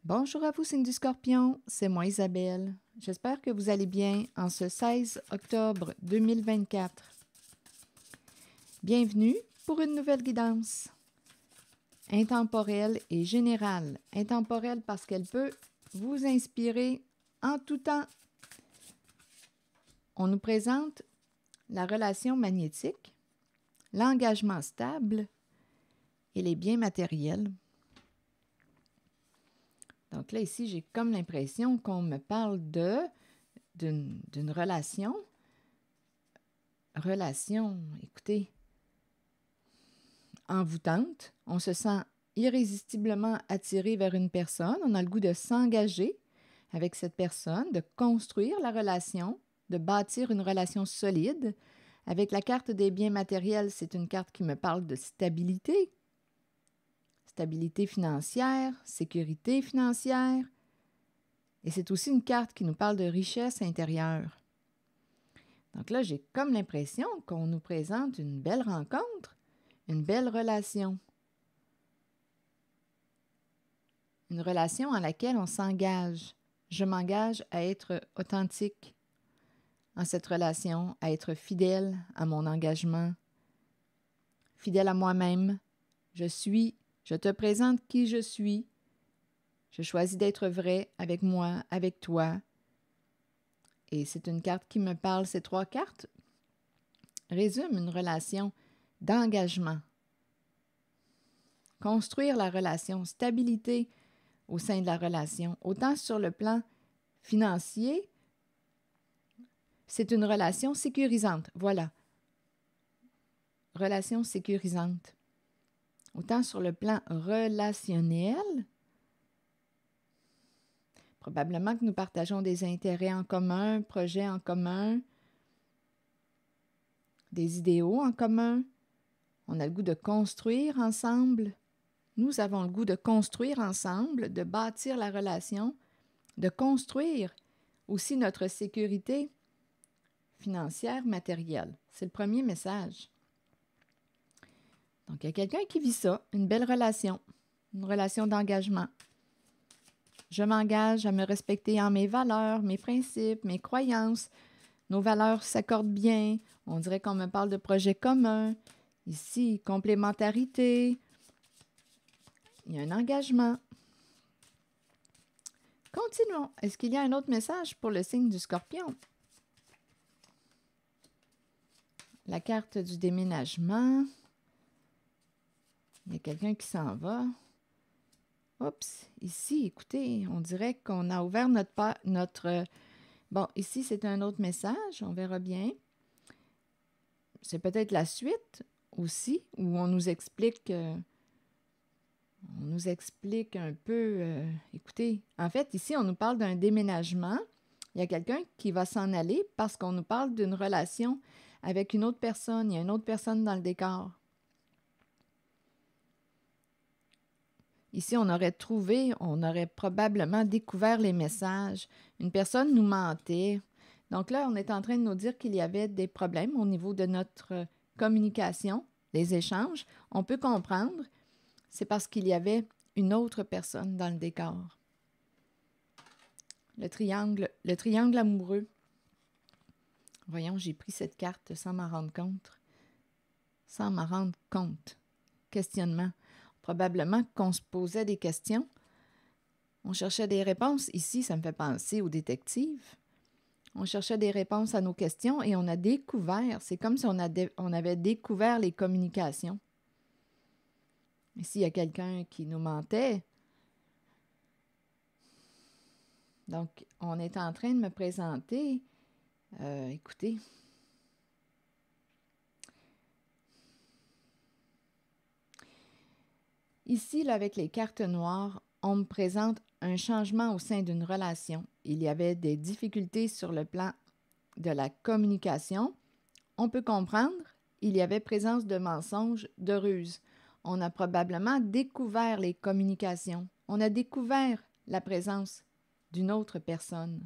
Bonjour à vous, signe du Scorpion, c'est moi Isabelle. J'espère que vous allez bien en ce 16 octobre 2024. Bienvenue pour une nouvelle guidance. Intemporelle et générale. Intemporelle parce qu'elle peut vous inspirer en tout temps. On nous présente la relation magnétique, l'engagement stable et les biens matériels. Donc là, ici, j'ai comme l'impression qu'on me parle d'une relation. Relation, écoutez, envoûtante. On se sent irrésistiblement attiré vers une personne. On a le goût de s'engager avec cette personne, de construire la relation, de bâtir une relation solide. Avec la carte des biens matériels, c'est une carte qui me parle de stabilité. Stabilité financière, sécurité financière. Et c'est aussi une carte qui nous parle de richesse intérieure. Donc là, j'ai comme l'impression qu'on nous présente une belle rencontre, une belle relation. Une relation en laquelle on s'engage. Je m'engage à être authentique en cette relation, à être fidèle à mon engagement, fidèle à moi-même. Je te présente qui je suis. Je choisis d'être vrai avec moi, avec toi. Et c'est une carte qui me parle. Ces trois cartes résument une relation d'engagement. Construire la relation, stabilité au sein de la relation, autant sur le plan financier, c'est une relation sécurisante. Voilà. Relation sécurisante. Autant sur le plan relationnel, probablement que nous partageons des intérêts en commun, projets en commun, des idéaux en commun. On a le goût de construire ensemble. Nous avons le goût de construire ensemble, de bâtir la relation, de construire aussi notre sécurité financière, matérielle. C'est le premier message. Donc, il y a quelqu'un qui vit ça, une belle relation, une relation d'engagement. Je m'engage à me respecter en mes valeurs, mes principes, mes croyances. Nos valeurs s'accordent bien. On dirait qu'on me parle de projets communs. Ici, complémentarité. Il y a un engagement. Continuons. Est-ce qu'il y a un autre message pour le signe du Scorpion? La carte du déménagement. Il y a quelqu'un qui s'en va. Oups, ici, écoutez, on dirait qu'on a ouvert notre... Bon, ici, c'est un autre message, on verra bien. C'est peut-être la suite aussi, où on nous explique un peu... écoutez, en fait, ici, on nous parle d'un déménagement. Il y a quelqu'un qui va s'en aller parce qu'on nous parle d'une relation avec une autre personne. Il y a une autre personne dans le décor. Ici, on aurait probablement découvert les messages. Une personne nous mentait. Donc là, on est en train de nous dire qu'il y avait des problèmes au niveau de notre communication, les échanges. On peut comprendre, c'est parce qu'il y avait une autre personne dans le décor. Le triangle amoureux. Voyons, j'ai pris cette carte sans m'en rendre compte. Sans m'en rendre compte. Questionnement. Probablement qu'on se posait des questions. On cherchait des réponses. Ici, ça me fait penser aux détectives. On cherchait des réponses à nos questions et on a découvert, c'est comme si on avait découvert les communications. Ici, il y a quelqu'un qui nous mentait. Donc, on est en train de me présenter, écoutez, ici, là, avec les cartes noires, on me présente un changement au sein d'une relation. Il y avait des difficultés sur le plan de la communication. On peut comprendre, il y avait présence de mensonges, de ruses. On a probablement découvert les communications. On a découvert la présence d'une autre personne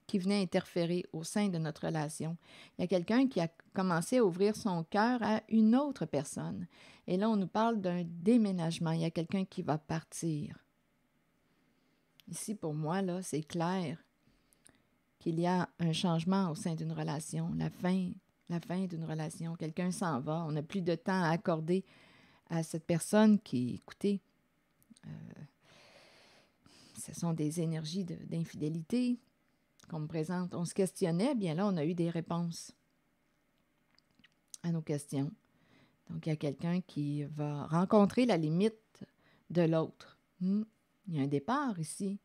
qui venait interférer au sein de notre relation. Il y a quelqu'un qui a commencé à ouvrir son cœur à une autre personne. Et là, on nous parle d'un déménagement. Il y a quelqu'un qui va partir. Ici, pour moi, là, c'est clair qu'il y a un changement au sein d'une relation, la fin d'une relation. Quelqu'un s'en va, on n'a plus de temps à accorder à cette personne qui, écoutez, ce sont des énergies d'infidélité qu'on me présente. On se questionnait, bien là, on a eu des réponses à nos questions. Donc, il y a quelqu'un qui va rencontrer la limite de l'autre. Il y a un départ ici,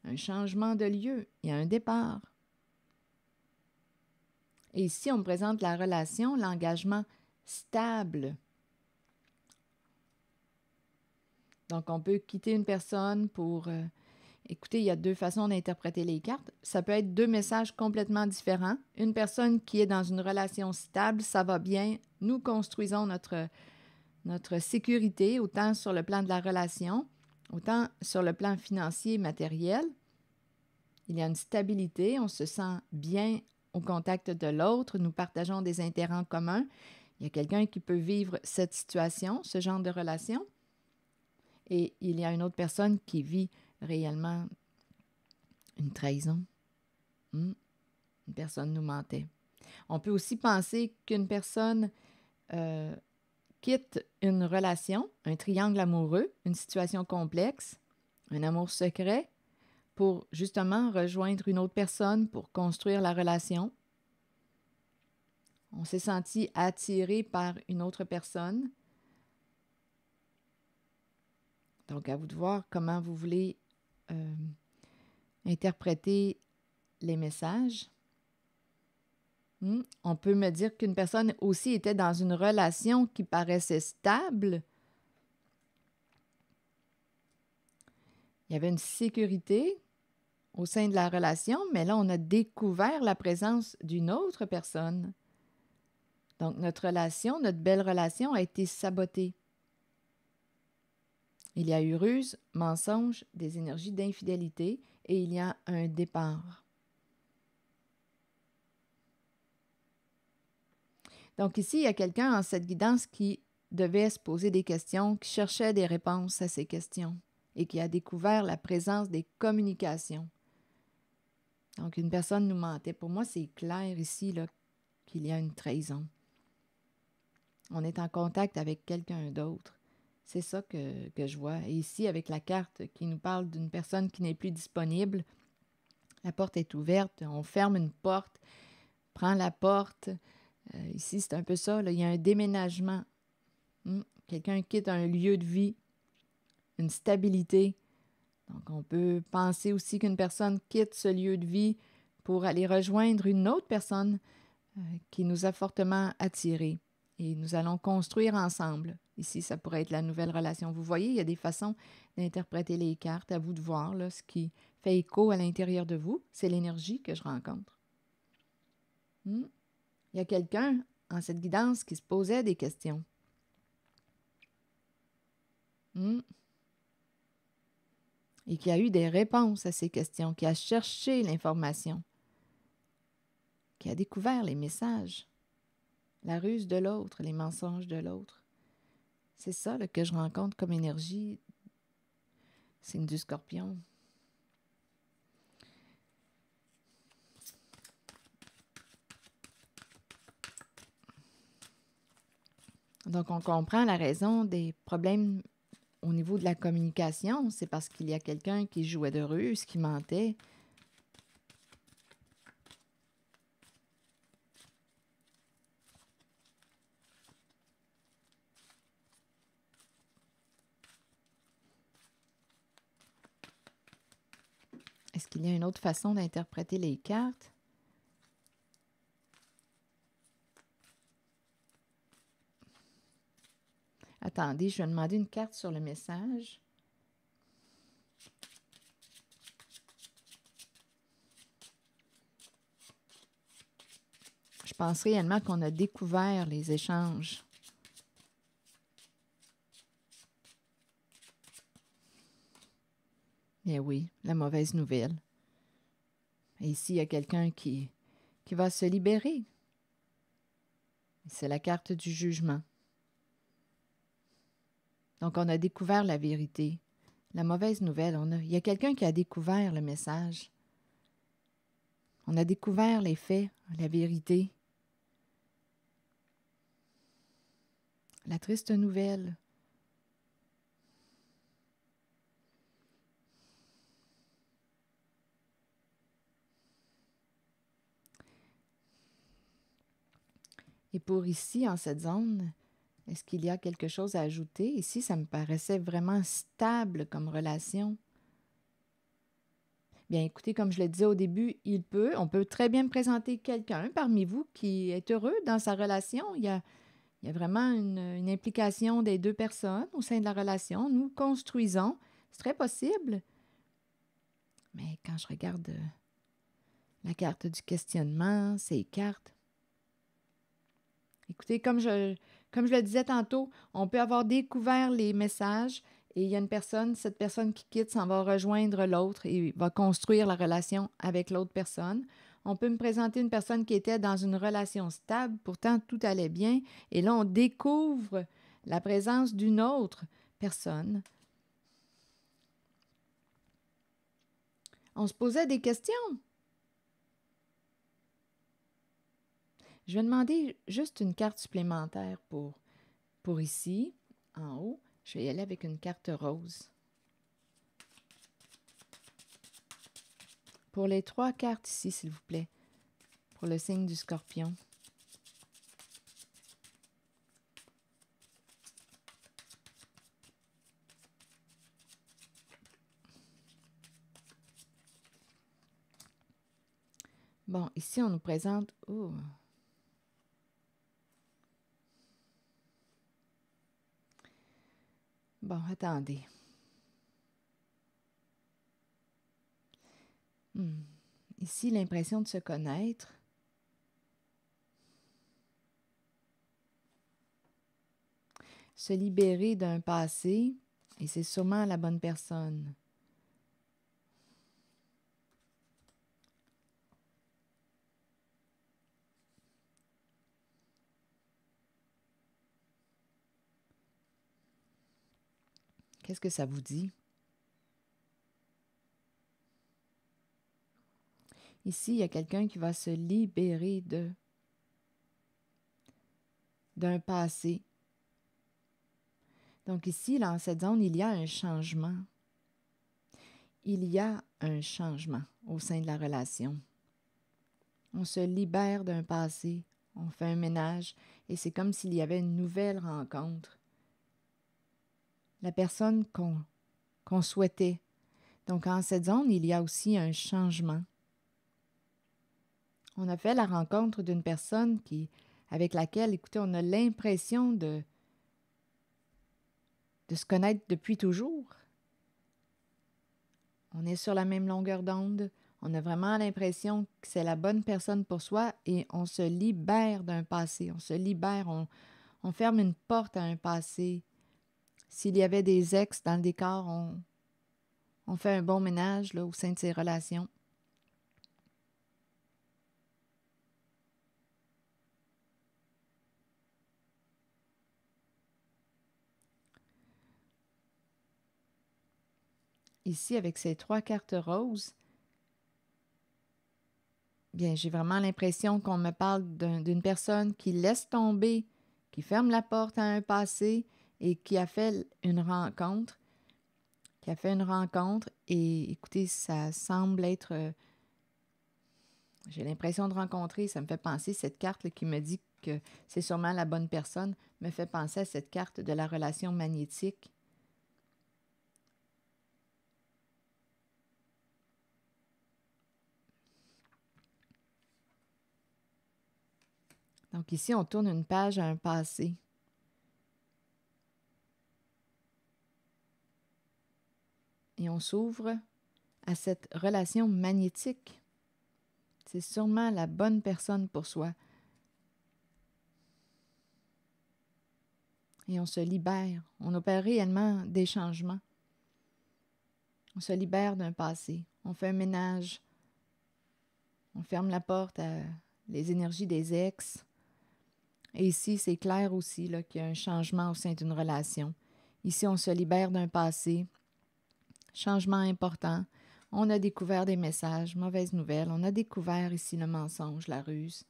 un changement de lieu, il y a un départ. Et ici, on me présente la relation, l'engagement stable. Donc, on peut quitter une personne pour... écoutez, il y a deux façons d'interpréter les cartes. Ça peut être deux messages complètement différents. Une personne qui est dans une relation stable, ça va bien. Nous construisons notre sécurité, autant sur le plan de la relation, autant sur le plan financier et matériel. Il y a une stabilité, on se sent bien au contact de l'autre, nous partageons des intérêts communs. Il y a quelqu'un qui peut vivre cette situation, ce genre de relation, et il y a une autre personne qui vit réellement une trahison. Une personne nous mentait. On peut aussi penser qu'une personne quitte une relation, un triangle amoureux, une situation complexe, un amour secret, pour justement rejoindre une autre personne, pour construire la relation. On s'est senti attiré par une autre personne. Donc, à vous de voir comment vous voulez interpréter les messages. On peut me dire qu'une personne aussi était dans une relation qui paraissait stable. Il y avait une sécurité au sein de la relation, mais là, on a découvert la présence d'une autre personne. Donc, notre relation, notre belle relation a été sabotée. Il y a eu ruse, mensonge, des énergies d'infidélité et il y a un départ. Donc ici, il y a quelqu'un en cette guidance qui devait se poser des questions, qui cherchait des réponses à ces questions et qui a découvert la présence des communications. Donc une personne nous mentait. Pour moi, c'est clair ici là, qu'il y a une trahison. On est en contact avec quelqu'un d'autre. C'est ça que je vois. Et ici, avec la carte qui nous parle d'une personne qui n'est plus disponible, la porte est ouverte, on ferme une porte, prend la porte. Ici, c'est un peu ça, là, il y a un déménagement. Quelqu'un quitte un lieu de vie, une stabilité. Donc, on peut penser aussi qu'une personne quitte ce lieu de vie pour aller rejoindre une autre personne qui nous a fortement attirés. Et nous allons construire ensemble. Ici, ça pourrait être la nouvelle relation. Vous voyez, il y a des façons d'interpréter les cartes. À vous de voir là, ce qui fait écho à l'intérieur de vous. C'est l'énergie que je rencontre. Il y a quelqu'un en cette guidance qui se posait des questions. Et qui a eu des réponses à ces questions, qui a cherché l'information, qui a découvert les messages, la ruse de l'autre, les mensonges de l'autre. C'est ça là, que je rencontre comme énergie, signe du Scorpion. Donc, on comprend la raison des problèmes au niveau de la communication. C'est parce qu'il y a quelqu'un qui jouait de ruse, qui mentait. Est-ce qu'il y a une autre façon d'interpréter les cartes? Attendez, je vais demander une carte sur le message. Je pense réellement qu'on a découvert les échanges. Eh oui, la mauvaise nouvelle. Et ici, il y a quelqu'un qui va se libérer. C'est la carte du jugement. Donc, on a découvert la vérité. La mauvaise nouvelle, il y a quelqu'un qui a découvert le message. On a découvert les faits, la vérité. La triste nouvelle. Et pour ici, en cette zone, est-ce qu'il y a quelque chose à ajouter? Ici, ça me paraissait vraiment stable comme relation. Bien, écoutez, comme je le disais au début, on peut très bien me présenter quelqu'un parmi vous qui est heureux dans sa relation. Il y a vraiment une implication des deux personnes au sein de la relation. Nous construisons. C'est très possible. Mais quand je regarde la carte du questionnement, ces cartes, écoutez, comme je le disais tantôt, on peut avoir découvert les messages et il y a cette personne qui quitte s'en va rejoindre l'autre et va construire la relation avec l'autre personne. On peut me présenter une personne qui était dans une relation stable, pourtant tout allait bien, et là on découvre la présence d'une autre personne. On se posait des questions. Je vais demander juste une carte supplémentaire pour ici, en haut. Je vais y aller avec une carte rose. Pour les 3 cartes ici, s'il vous plaît, pour le signe du Scorpion. Bon, ici, on nous présente... Oh. Bon, attendez. Ici, l'impression de se connaître. Se libérer d'un passé, et c'est sûrement la bonne personne. Qu'est-ce que ça vous dit? Ici, il y a quelqu'un qui va se libérer d'un passé. Donc ici, dans cette zone, il y a un changement. Il y a un changement au sein de la relation. On se libère d'un passé, on fait un ménage, et c'est comme s'il y avait une nouvelle rencontre. La personne qu'on souhaitait. Donc, en cette zone, il y a aussi un changement. On a fait la rencontre d'une personne avec laquelle, écoutez, on a l'impression de se connaître depuis toujours. On est sur la même longueur d'onde. On a vraiment l'impression que c'est la bonne personne pour soi et on se libère d'un passé. On se libère, on ferme une porte à un passé. S'il y avait des ex dans le décor, on fait un bon ménage là, au sein de ces relations. Ici, avec ces 3 cartes roses, bien, j'ai vraiment l'impression qu'on me parle d'une personne qui laisse tomber, qui ferme la porte à un passé et qui a fait une rencontre. Et écoutez, ça semble être... j'ai l'impression de rencontrer, ça me fait penser, cette carte là, qui me dit que c'est sûrement la bonne personne, me fait penser à cette carte de la relation magnétique. Donc ici, on tourne une page à un passé. Et on s'ouvre à cette relation magnétique. C'est sûrement la bonne personne pour soi. Et on se libère. On opère réellement des changements. On se libère d'un passé. On fait un ménage. On ferme la porte à les énergies des ex. Et ici, c'est clair aussi là, qu'il y a un changement au sein d'une relation. Ici, on se libère d'un passé. changement important. On a découvert des messages, mauvaises nouvelles. On a découvert ici le mensonge, la ruse.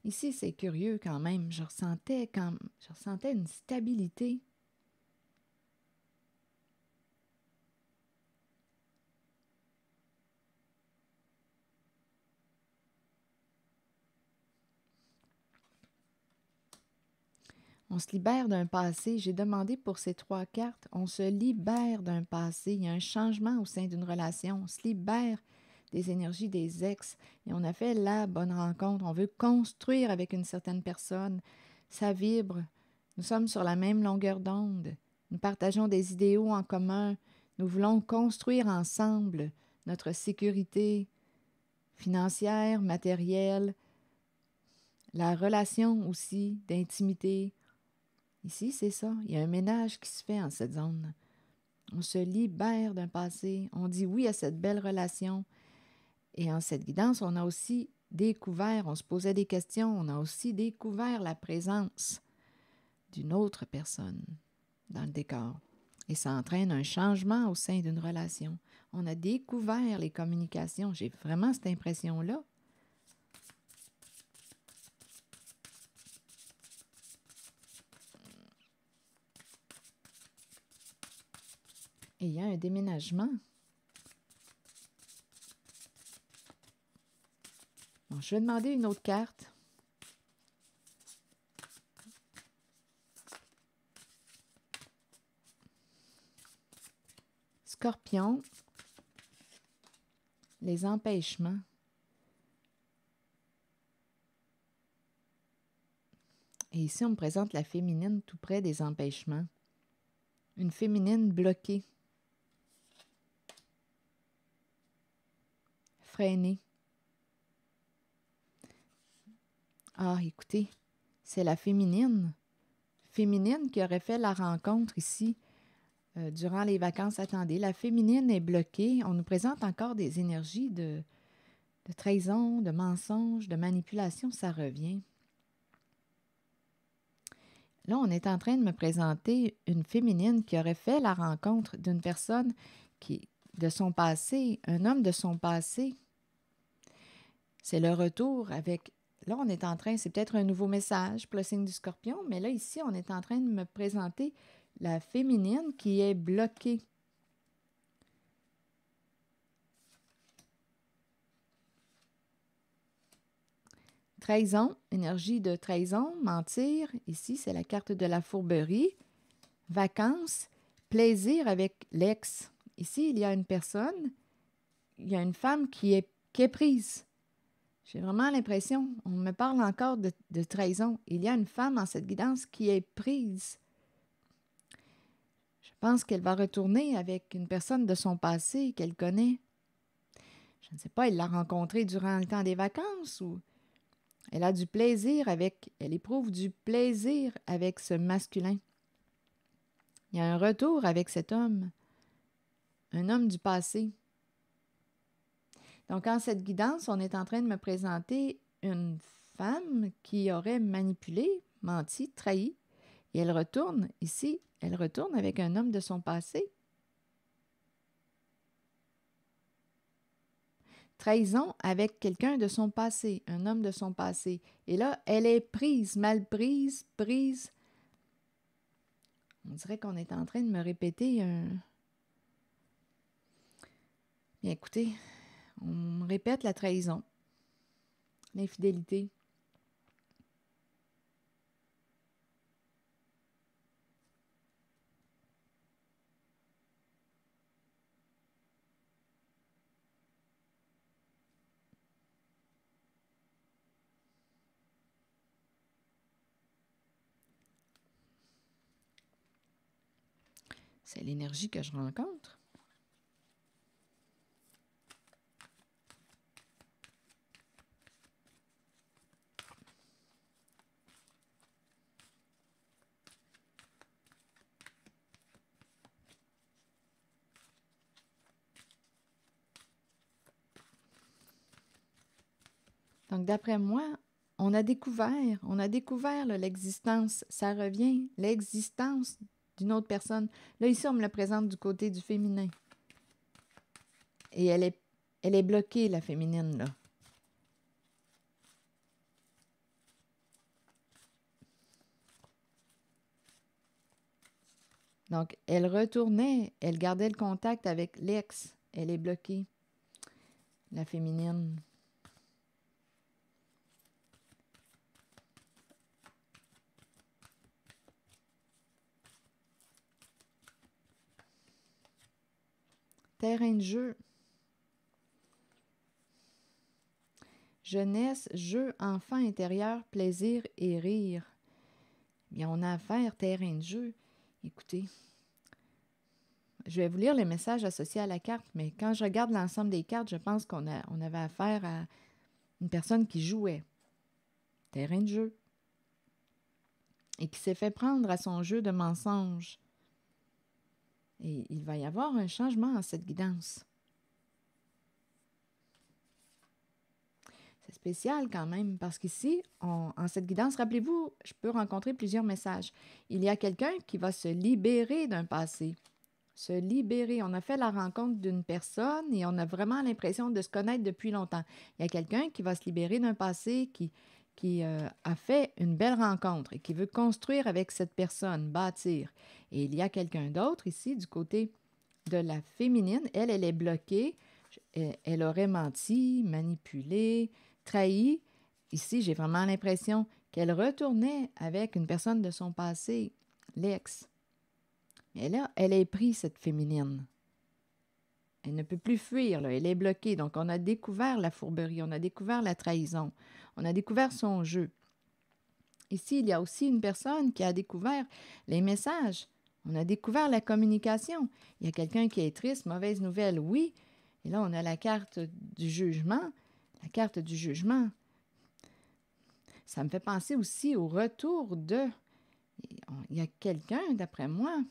Ici, c'est curieux quand même. Je ressentais une stabilité. On se libère d'un passé. J'ai demandé pour ces 3 cartes. On se libère d'un passé. Il y a un changement au sein d'une relation. On se libère des énergies des ex. Et on a fait la bonne rencontre. On veut construire avec une certaine personne. Ça vibre. Nous sommes sur la même longueur d'onde. Nous partageons des idéaux en commun. Nous voulons construire ensemble notre sécurité financière, matérielle, la relation aussi d'intimité. Ici, c'est ça. Il y a un ménage qui se fait en cette zone. On se libère d'un passé. On dit oui à cette belle relation. Et en cette guidance, on a aussi découvert, on se posait des questions, on a aussi découvert la présence d'une autre personne dans le décor. Et ça entraîne un changement au sein d'une relation. On a découvert les communications. J'ai vraiment cette impression-là. Et il y a un déménagement. Bon, je vais demander une autre carte. Scorpion. Les empêchements. Et ici, on me présente la féminine tout près des empêchements. Une féminine bloquée. Freinée. Ah, écoutez, c'est la féminine. Féminine qui aurait fait la rencontre ici durant les vacances. Attendez, la féminine est bloquée. On nous présente encore des énergies de trahison, de mensonge, de manipulation. Ça revient. Là, on est en train de me présenter une féminine qui aurait fait la rencontre d'une personne de son passé, un homme de son passé. C'est le retour avec... Là, on est en train, c'est peut-être un nouveau message pour le signe du Scorpion, mais là, ici, on est en train de me présenter la féminine qui est bloquée. Trahison, énergie de trahison, mentir. Ici, c'est la carte de la fourberie. Vacances, plaisir avec l'ex. Ici, il y a une personne, il y a une femme qui est prise. J'ai vraiment l'impression, on me parle encore de trahison. Il y a une femme en cette guidance qui est prise. Je pense qu'elle va retourner avec une personne de son passé qu'elle connaît. Je ne sais pas, elle l'a rencontrée durant le temps des vacances ou elle a du plaisir elle éprouve du plaisir avec ce masculin. Il y a un retour avec cet homme, un homme du passé. Donc, en cette guidance, on est en train de me présenter une femme qui aurait manipulé, menti, trahi, et elle retourne ici, elle retourne avec un homme de son passé. Trahison avec quelqu'un de son passé, un homme de son passé. Et là, elle est prise, mal prise, prise. On dirait qu'on est en train de me répéter un... Bien, écoutez, on me répète la trahison, l'infidélité. C'est l'énergie que je rencontre. Donc, d'après moi, on a découvert là, l'existence, ça revient, l'existence d'une autre personne. Là, ici, on me la présente du côté du féminin. Et elle est bloquée, la féminine, là. Donc, elle retournait, elle gardait le contact avec l'ex. Elle est bloquée, la féminine. Terrain de jeu. Jeunesse, jeu, enfant intérieur, plaisir et rire. Bien, on a affaire, terrain de jeu. Écoutez, je vais vous lire les messages associés à la carte, mais quand je regarde l'ensemble des cartes, je pense qu'on avait affaire à une personne qui jouait. Terrain de jeu. Et qui s'est fait prendre à son jeu de mensonge. Et il va y avoir un changement en cette guidance. C'est spécial quand même, parce qu'ici, en cette guidance, rappelez-vous, je peux rencontrer plusieurs messages. Il y a quelqu'un qui va se libérer d'un passé. Se libérer. On a fait la rencontre d'une personne et on a vraiment l'impression de se connaître depuis longtemps. Il y a quelqu'un qui va se libérer d'un passé, qui a fait une belle rencontre et qui veut construire avec cette personne, bâtir. Et il y a quelqu'un d'autre ici, du côté de la féminine. Elle est bloquée. Elle aurait menti, manipulé, trahi. Ici, j'ai vraiment l'impression qu'elle retournait avec une personne de son passé, l'ex. Mais là, elle est prise, cette féminine. Elle ne peut plus fuir, là. Elle est bloquée. Donc, on a découvert la fourberie, on a découvert la trahison, on a découvert son jeu. Ici, il y a aussi une personne qui a découvert les messages. On a découvert la communication. Il y a quelqu'un qui est triste, mauvaise nouvelle, oui. Et là, on a la carte du jugement. La carte du jugement. Ça me fait penser aussi au retour de... Il y a quelqu'un, d'après moi,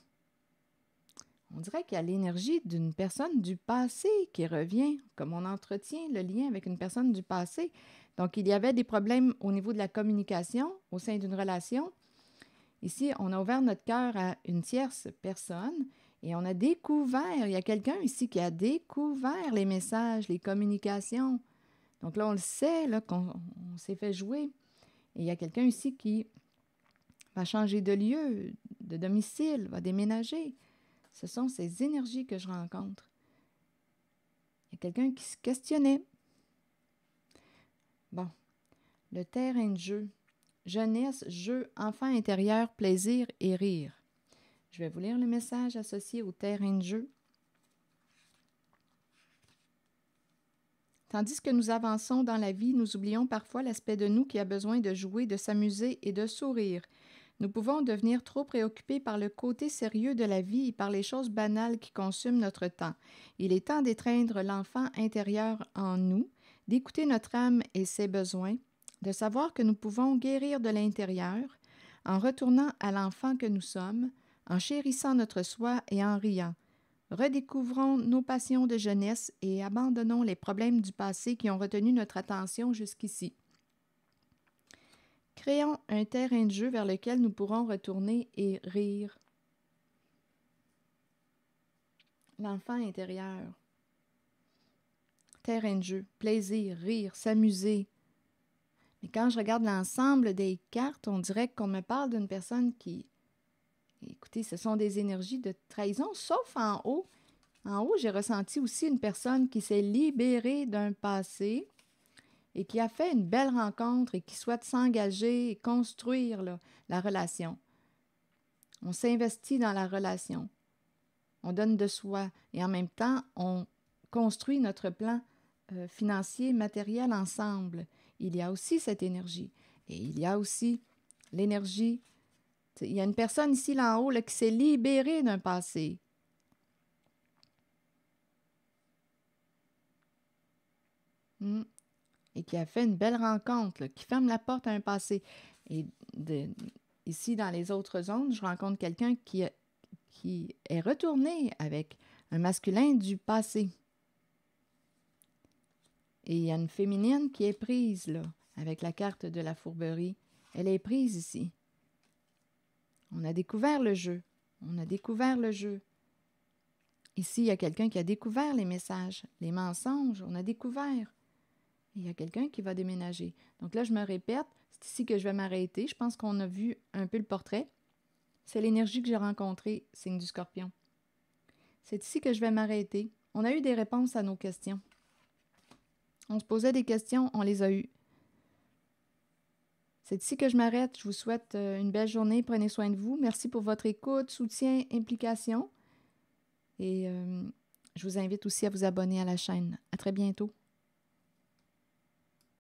on dirait qu'il y a l'énergie d'une personne du passé qui revient, comme on entretient le lien avec une personne du passé. Donc, il y avait des problèmes au niveau de la communication au sein d'une relation. Ici, on a ouvert notre cœur à une tierce personne et on a découvert, il y a quelqu'un ici qui a découvert les messages, les communications. Donc là, on le sait, là, qu'on s'est fait jouer. Et il y a quelqu'un ici qui va changer de lieu, de domicile, va déménager. Ce sont ces énergies que je rencontre. Il y a quelqu'un qui se questionnait. Bon, le terrain de jeu. Jeunesse, jeu, enfant intérieur, plaisir et rire. Je vais vous lire le message associé au terrain de jeu. Tandis que nous avançons dans la vie, nous oublions parfois l'aspect de nous qui a besoin de jouer, de s'amuser et de sourire. Nous pouvons devenir trop préoccupés par le côté sérieux de la vie et par les choses banales qui consument notre temps. Il est temps d'étreindre l'enfant intérieur en nous, d'écouter notre âme et ses besoins, de savoir que nous pouvons guérir de l'intérieur en retournant à l'enfant que nous sommes, en chérissant notre soi et en riant. Redécouvrons nos passions de jeunesse et abandonnons les problèmes du passé qui ont retenu notre attention jusqu'ici. Créons un terrain de jeu vers lequel nous pourrons retourner et rire. L'enfant intérieur. Terrain de jeu, plaisir, rire, s'amuser. Mais quand je regarde l'ensemble des cartes, on dirait qu'on me parle d'une personne qui... Écoutez, ce sont des énergies de trahison, sauf en haut. En haut, j'ai ressenti aussi une personne qui s'est libérée d'un passé et qui a fait une belle rencontre et qui souhaite s'engager et construire là, la relation. On s'investit dans la relation. On donne de soi et en même temps, on construit notre plan financier, matériel ensemble. Il y a aussi cette énergie. Et il y a aussi l'énergie. Il y a une personne ici, là en haut, là, qui s'est libérée d'un passé. Et qui a fait une belle rencontre, là, qui ferme la porte à un passé. Et ici, dans les autres zones, je rencontre quelqu'un qui est retourné avec un masculin du passé. Et il y a une féminine qui est prise, là, avec la carte de la fourberie. Elle est prise ici. On a découvert le jeu. On a découvert le jeu. Ici, il y a quelqu'un qui a découvert les messages, les mensonges. On a découvert. Il y a quelqu'un qui va déménager. Donc là, je me répète, c'est ici que je vais m'arrêter. Je pense qu'on a vu un peu le portrait. C'est l'énergie que j'ai rencontrée, signe du Scorpion. C'est ici que je vais m'arrêter. On a eu des réponses à nos questions. On se posait des questions, on les a eues. C'est ici que je m'arrête. Je vous souhaite une belle journée. Prenez soin de vous. Merci pour votre écoute, soutien, implication. Et je vous invite aussi à vous abonner à la chaîne. À très bientôt.